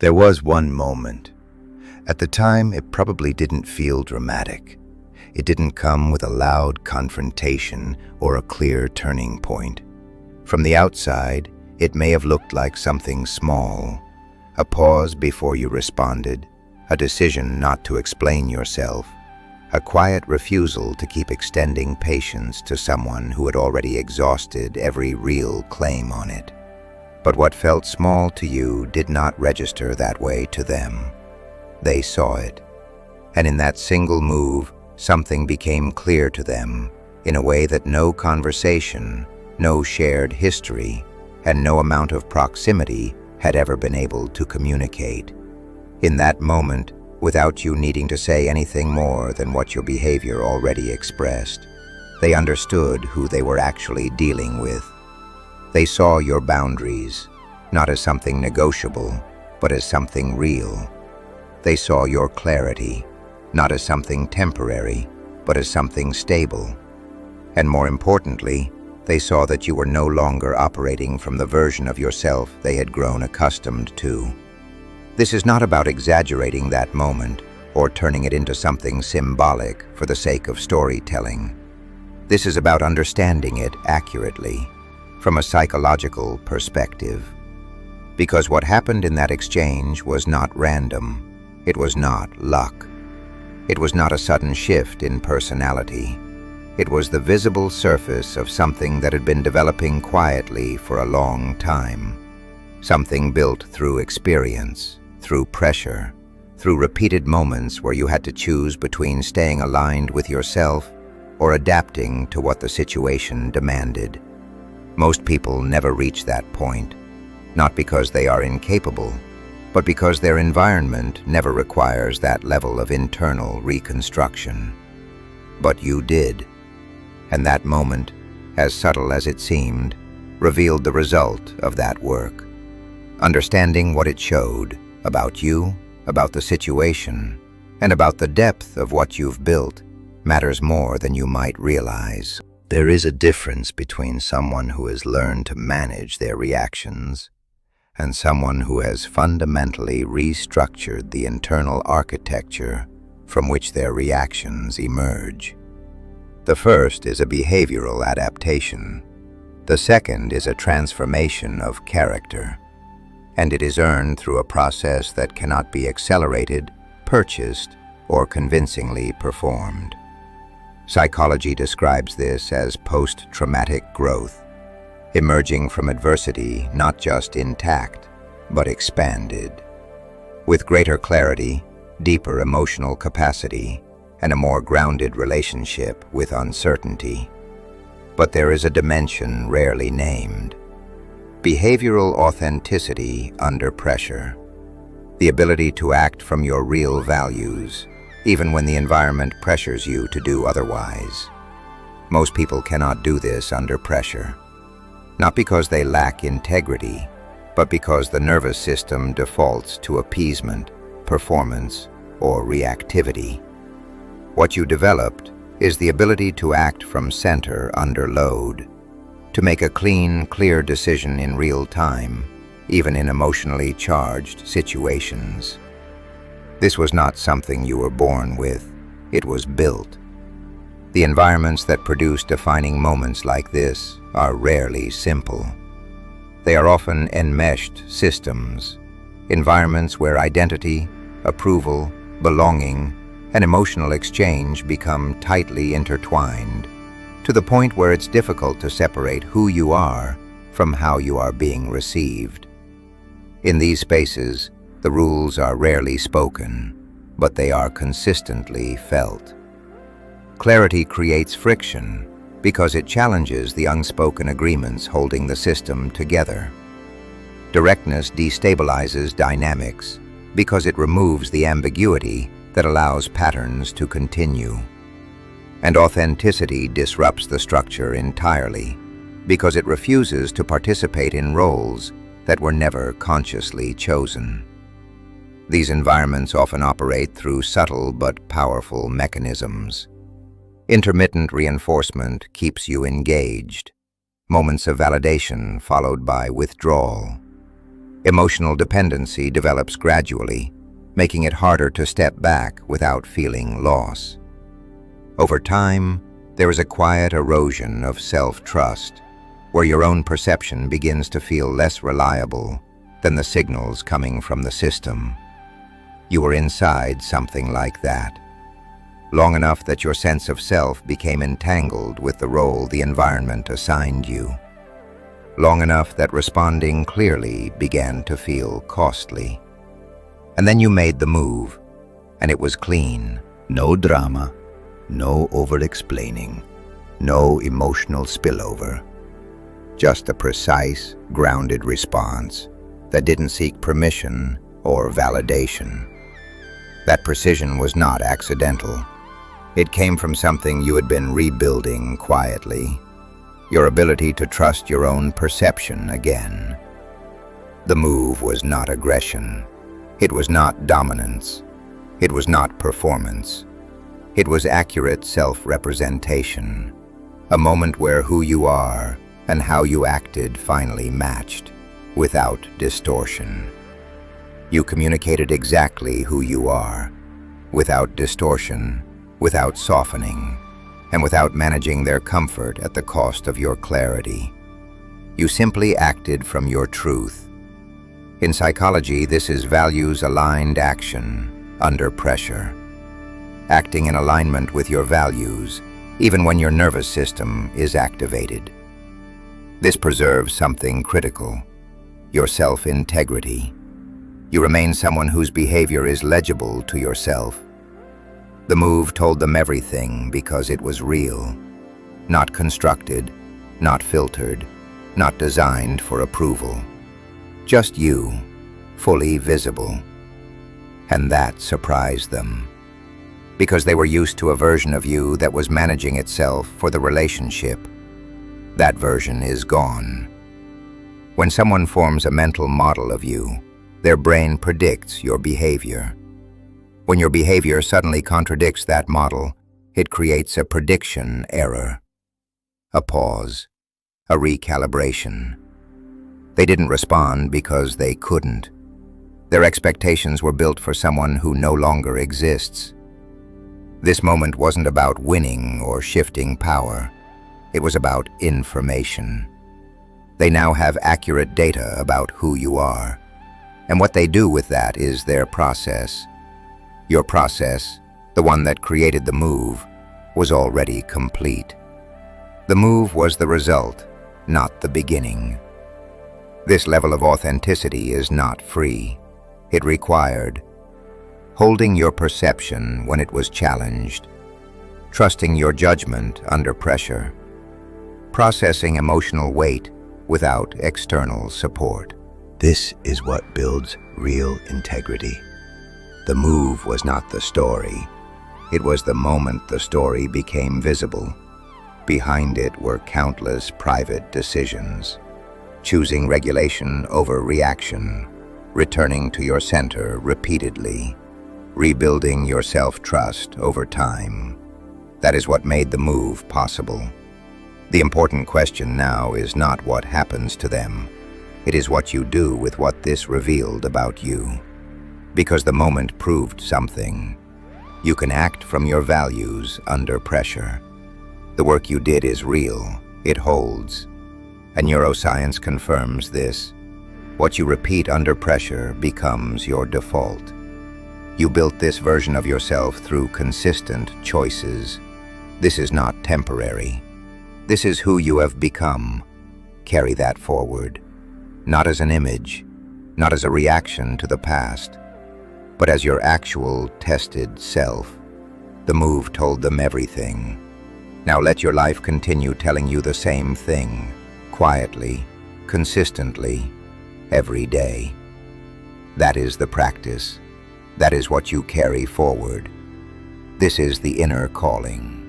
There was one moment. At the time, it probably didn't feel dramatic. It didn't come with a loud confrontation or a clear turning point. From the outside, it may have looked like something small, a pause before you responded, a decision not to explain yourself, a quiet refusal to keep extending patience to someone who had already exhausted every real claim on it. But what felt small to you did not register that way to them. They saw it, and in that single move, something became clear to them in a way that no conversation, no shared history, and no amount of proximity had ever been able to communicate. In that moment, without you needing to say anything more than what your behavior already expressed, they understood who they were actually dealing with. They saw your boundaries, not as something negotiable, but as something real. They saw your clarity, not as something temporary, but as something stable. And more importantly, they saw that you were no longer operating from the version of yourself they had grown accustomed to. This is not about exaggerating that moment or turning it into something symbolic for the sake of storytelling. This is about understanding it accurately, from a psychological perspective. Because what happened in that exchange was not random. It was not luck. It was not a sudden shift in personality. It was the visible surface of something that had been developing quietly for a long time. Something built through experience, through pressure, through repeated moments where you had to choose between staying aligned with yourself or adapting to what the situation demanded. Most people never reach that point, not because they are incapable, but because their environment never requires that level of internal reconstruction. But you did, and that moment, as subtle as it seemed, revealed the result of that work. Understanding what it showed about you, about the situation, and about the depth of what you've built matters more than you might realize. There is a difference between someone who has learned to manage their reactions and someone who has fundamentally restructured the internal architecture from which their reactions emerge. The first is a behavioral adaptation. The second is a transformation of character, and it is earned through a process that cannot be accelerated, purchased, or convincingly performed. Psychology describes this as post-traumatic growth, emerging from adversity not just intact, but expanded, with greater clarity, deeper emotional capacity, and a more grounded relationship with uncertainty. But there is a dimension rarely named: behavioral authenticity under pressure, the ability to act from your real values, even when the environment pressures you to do otherwise. Most people cannot do this under pressure, not because they lack integrity, but because the nervous system defaults to appeasement, performance, or reactivity. What you developed is the ability to act from center under load, to make a clean, clear decision in real time, even in emotionally charged situations. This was not something you were born with, it was built. The environments that produce defining moments like this are rarely simple. They are often enmeshed systems, environments where identity, approval, belonging, and emotional exchange become tightly intertwined, to the point where it's difficult to separate who you are from how you are being received. In these spaces, the rules are rarely spoken, but they are consistently felt. Clarity creates friction because it challenges the unspoken agreements holding the system together. Directness destabilizes dynamics because it removes the ambiguity that allows patterns to continue. And authenticity disrupts the structure entirely because it refuses to participate in roles that were never consciously chosen. These environments often operate through subtle but powerful mechanisms. Intermittent reinforcement keeps you engaged, moments of validation followed by withdrawal. Emotional dependency develops gradually, making it harder to step back without feeling loss. Over time, there is a quiet erosion of self-trust, where your own perception begins to feel less reliable than the signals coming from the system. You were inside something like that, long enough that your sense of self became entangled with the role the environment assigned you, long enough that responding clearly began to feel costly. And then you made the move, and it was clean. No drama, no over-explaining, no emotional spillover. Just a precise, grounded response that didn't seek permission or validation. That precision was not accidental. It came from something you had been rebuilding quietly, your ability to trust your own perception again. The move was not aggression. It was not dominance. It was not performance. It was accurate self-representation, a moment where who you are and how you acted finally matched, without distortion. You communicated exactly who you are, without distortion, without softening, and without managing their comfort at the cost of your clarity. You simply acted from your truth. In psychology, this is values-aligned action under pressure. Acting in alignment with your values, even when your nervous system is activated. This preserves something critical, your self-integrity. You remain someone whose behavior is legible to yourself. The move told them everything because it was real, not constructed, not filtered, not designed for approval. Just you, fully visible. And that surprised them, because they were used to a version of you that was managing itself for the relationship. That version is gone. When someone forms a mental model of you, their brain predicts your behavior. When your behavior suddenly contradicts that model, it creates a prediction error, a pause, a recalibration. They didn't respond because they couldn't. Their expectations were built for someone who no longer exists. This moment wasn't about winning or shifting power. It was about information. They now have accurate data about who you are, and what they do with that is their process. Your process, the one that created the move, was already complete. The move was the result, not the beginning. This level of authenticity is not free. It required holding your perception when it was challenged, trusting your judgment under pressure, processing emotional weight without external support. This is what builds real integrity. The move was not the story. It was the moment the story became visible. Behind it were countless private decisions, choosing regulation over reaction, returning to your center repeatedly, rebuilding your self-trust over time. That is what made the move possible. The important question now is not what happens to them. It is what you do with what this revealed about you. Because the moment proved something. You can act from your values under pressure. The work you did is real. It holds. And neuroscience confirms this. What you repeat under pressure becomes your default. You built this version of yourself through consistent choices. This is not temporary. This is who you have become. Carry that forward. Not as an image, not as a reaction to the past, but as your actual, tested self. The move told them everything. Now let your life continue telling you the same thing, quietly, consistently, every day. That is the practice. That is what you carry forward. This is the inner calling.